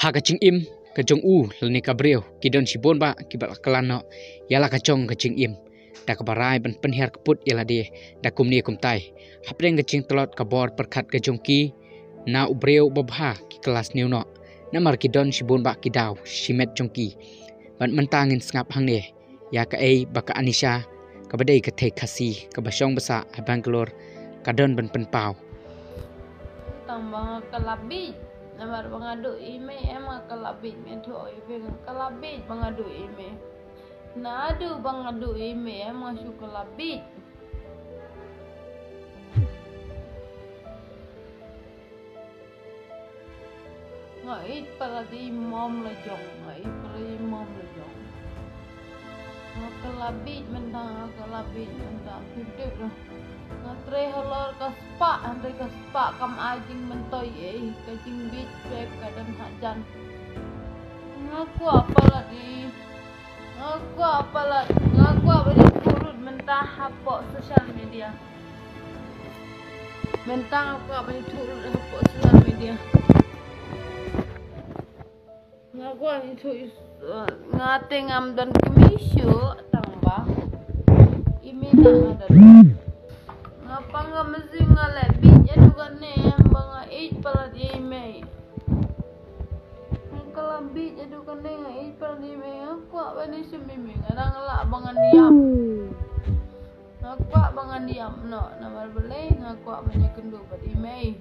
ha kacing im kacong lani kabreu kidon sibon ba kibal kalano yala kacong kacing im da kabarai ban penher kaput yala de da kumni kumtai hapreng kacing telot kabor perkat kacong ki na ubreu babha ki kelas niuno namar kidon sibon ba kidaw simet jongki ban mentangin sengap hang ne ya ka ei baka anisha kabadai ka thek khasi ka basong basa abanglor kadon ban penpau tambah kelabit namar bangadu ime emang kelabit mentu ibe kelabit bangadu ime nadu bangadu ime emang su kelabit ngait pala di mom lejong ngait pala di mom lejong kelabit mentang hidup lah natre halor kaspa andre kaspa kam ajing mentoy kajing bit bek kadan hajan ngaku apa di turut mentah hapok sosial media mentang aku apa di turut hapok sosial media ngaku itu ngate ngam dan kemisyu tambah imina ada ngapa nggak mesti ngalebit ya juga nih bang ait pala di email kelabit ya juga nih ait pala di email aku apa nih semimi ngarang lah bangan diam aku bangan diam no nama beli aku apa nya kendu pada email